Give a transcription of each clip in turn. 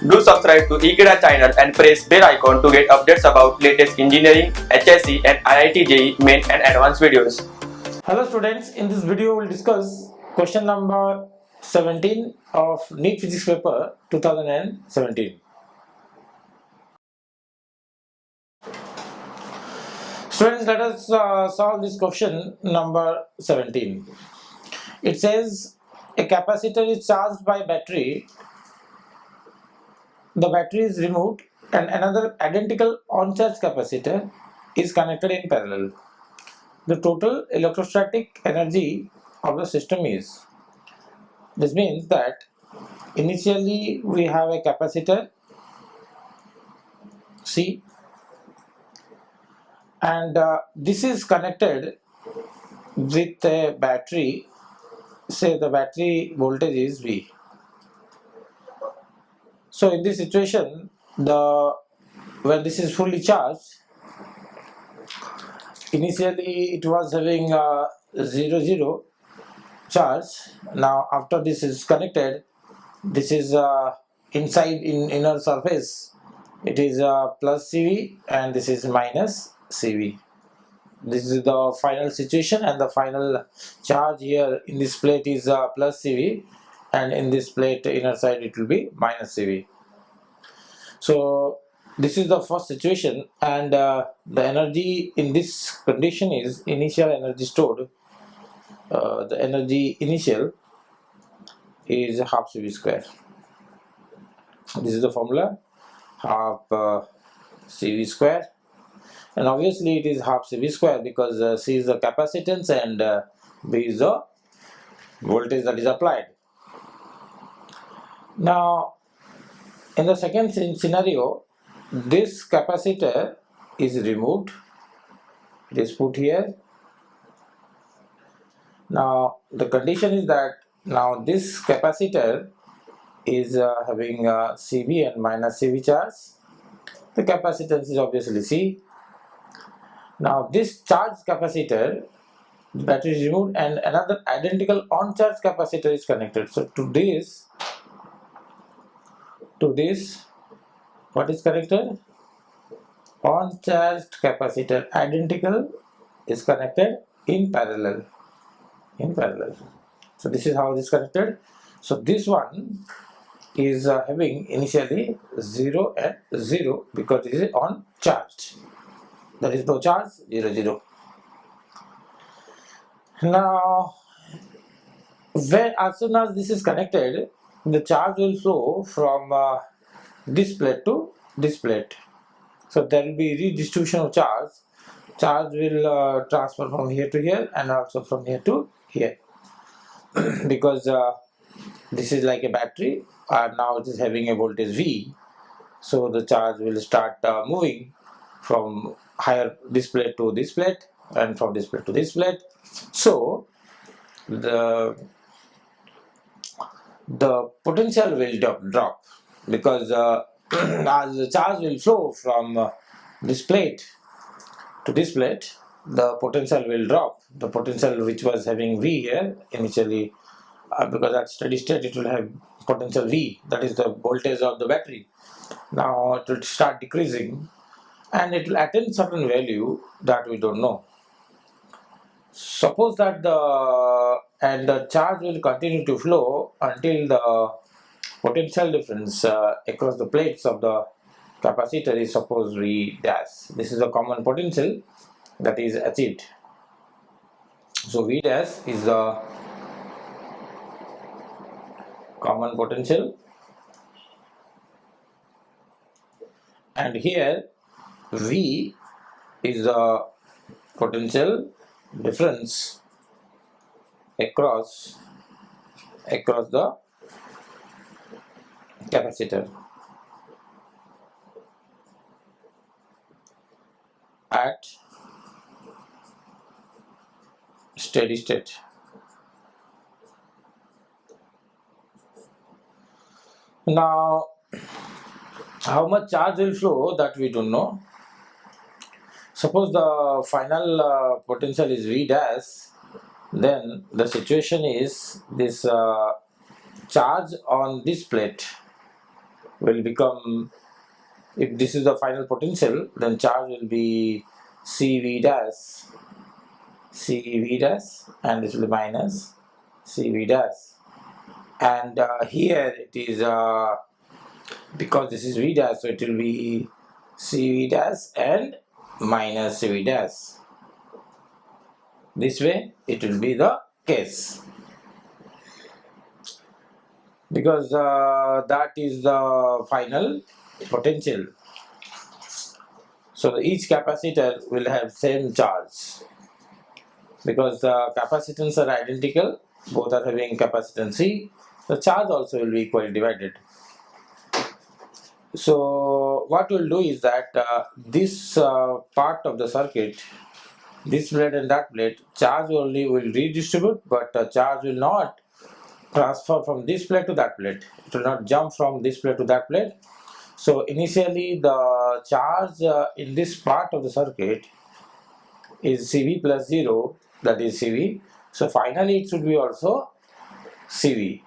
Do subscribe to Ekeeda channel and press bell icon to get updates about latest engineering, HSC and IIT JEE main and advanced videos. Hello students, in this video we will discuss question number 17 of NEET physics paper 2017. Students, let us solve this question number 17. It says a capacitor is charged by battery, the battery is removed and another identical on-charge capacitor is connected in parallel. The total electrostatic energy of the system is. This means that initially we have a capacitor C and this is connected with a battery. Say the battery voltage is V. So in this situation, when this is fully charged, initially it was having 0 charge. Now after this is connected, this is inside in inner surface, it is plus CV and this is minus CV. This is the final situation, and the final charge here in this plate is plus CV, and in this plate inner side it will be minus CV. So this is the first situation, and the energy in this condition is initial energy stored. The energy initial is half CV square. This is the formula, half CV square, and obviously it is half CV square because C is the capacitance and B is the voltage that is applied. Now in the second scenario, this capacitor is removed, it is put here. Now the condition is that now this capacitor is having CB and minus CV charge. The capacitance is obviously C. Now this charged capacitor, the battery is removed and another identical on-charge capacitor is connected. So to this, what is connected? On-charged capacitor identical is connected in parallel. So this is how it is connected. So this one is having initially 0 and 0 because it is on charged. There is no charge, 0 0. Now as soon as this is connected, the charge will flow from this plate to this plate. So there will be redistribution of charge. Charge will transfer from here to here and also from here to here because this is like a battery and now it is having a voltage V. So the charge will start moving from higher this plate to this plate and from this plate to this plate. So the potential will drop because as the charge will flow from this plate to this plate, the potential will drop. The potential which was having V here initially, because at steady state it will have potential V, that is the voltage of the battery. Now it will start decreasing and it will attain certain value that we don't know. Suppose that the charge will continue to flow until the potential difference across the plates of the capacitor is suppose V dash. This is the common potential that is achieved. So V dash is the common potential, and here V is the potential difference across the capacitor at steady state. Now how much charge will flow, that we don't know. Suppose the final potential is V dash, then the situation is this charge on this plate will become, if this is the final potential, then charge will be CV dash, CV dash, and this will be minus CV dash. And here it is, because this is V dash, so it will be CV dash and minus CV dash. This way it will be the case, because that is the final potential. So each capacitor will have same charge, because the capacitance are identical, both are having capacitance C, the charge also will be equally divided. So what we'll do is that this part of the circuit, this plate and that plate, charge only will redistribute, but charge will not transfer from this plate to that plate. It will not jump from this plate to that plate. So initially the charge in this part of the circuit is CV plus 0, that is CV. So finally it should be also CV,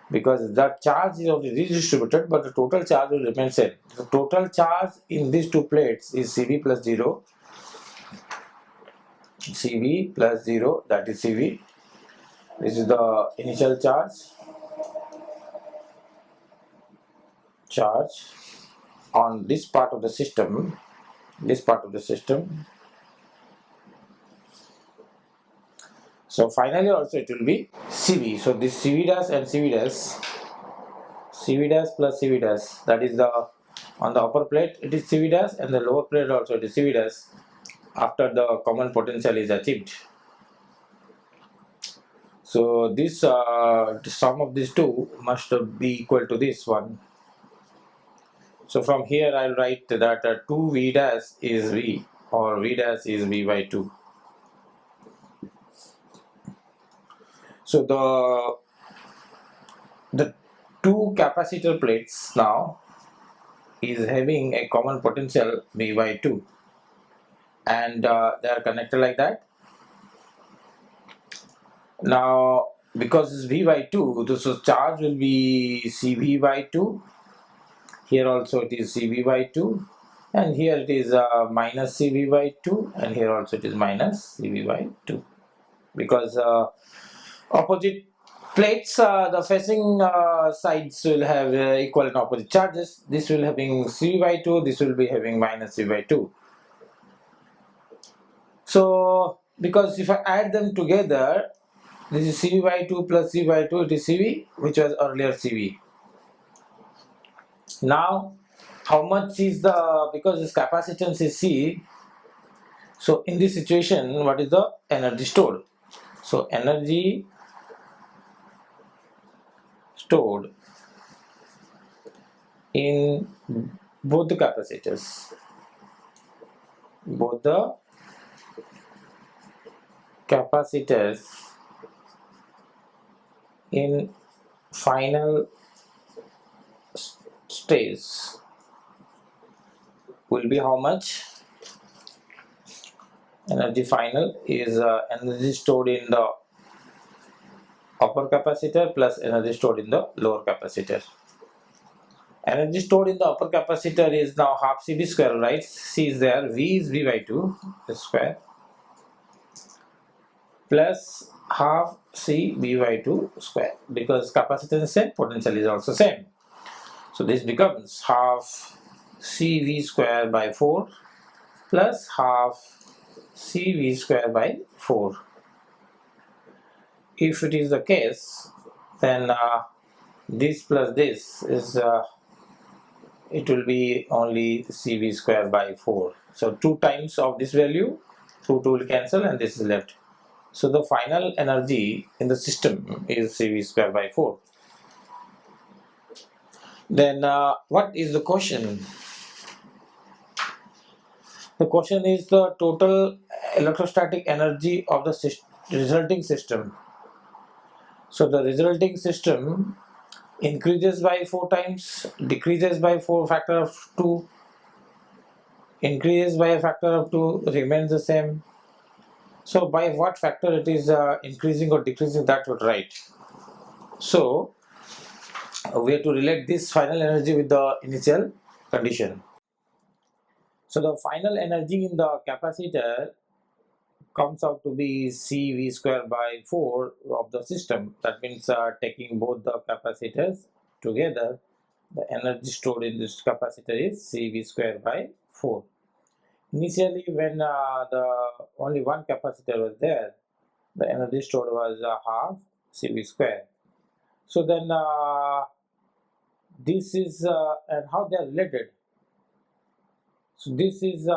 because that charge is only redistributed, but the total charge will remain same. The total charge in these two plates is CV plus 0, CV plus 0, that is CV. This is the initial charge on this part of the system, So finally also it will be CV. So this CV dash and CV dash plus CV dash, that is the, on the upper plate it is CV dash, and the lower plate also it is CV dash after the common potential is achieved. So this sum of these two must be equal to this one. So from here I'll write that 2V dash is V, or V dash is V by 2. So the two capacitor plates now is having a common potential V by 2, and they are connected like that. Now because it's V by 2, so charge will be CV by 2. Here also it is CV by 2, and here it is minus CV by 2, and here also it is minus CV by 2, because opposite plates, the facing sides will have equal and opposite charges. This will having CV by 2, this will be having minus CV by 2. So because if I add them together, this is CV by 2 plus CV by 2, it is CV, which was earlier CV. Now how much is the, because this capacitance is C, so in this situation what is the energy stored? So energy stored in both the capacitors, in final stage will be how much? Energy final is energy stored in the upper capacitor plus energy stored in the lower capacitor. Energy stored in the upper capacitor is now half CV square, right? C is there, V is V by 2 square plus half C V by 2 square, because capacitance is same, potential is also same. So this becomes half CV square by 4 plus half CV square by 4. If it is the case, then this plus this is it will be only CV square by 4. So 2 times of this value, 2 will cancel, and this is left. So the final energy in the system is CV square by 4. Then what is the question? The question is the total electrostatic energy of the resulting system. So the resulting system increases by 4 times, decreases by 4 factor of 2, increases by a factor of 2, remains the same. So by what factor it is increasing or decreasing, that would write. So we have to relate this final energy with the initial condition. So the final energy in the capacitor comes out to be CV square by 4 of the system. That means taking both the capacitors together, the energy stored in this capacitor is CV square by 4. Initially, when the only one capacitor was there, the energy stored was half CV square. So then this is and how they are related. So this is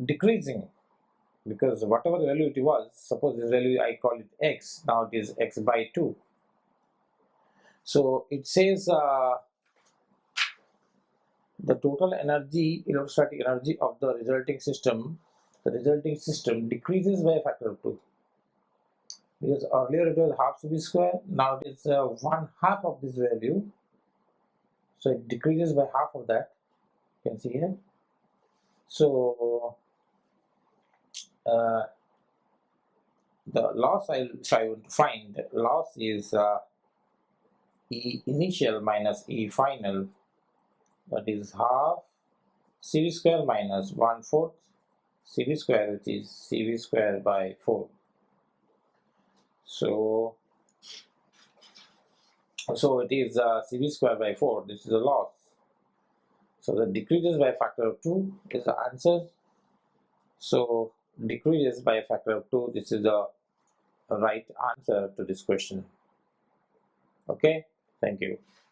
decreasing, because whatever value it was, suppose this value I call it x, now it is x by 2. So it says the total energy, electrostatic energy of the resulting system decreases by a factor of 2, because earlier it was half CV square, now it is 1/2 of this value, so it decreases by half of that, you can see here. So the loss if I want to find, the loss is E initial minus E final, that is half CV square minus 1/4 CV square, which is CV square by 4. So it is CV square by 4, this is the loss. So that decreases by a factor of 2 is the answer. So decreases by a factor of 2, this is the right answer to this question. Okay, thank you.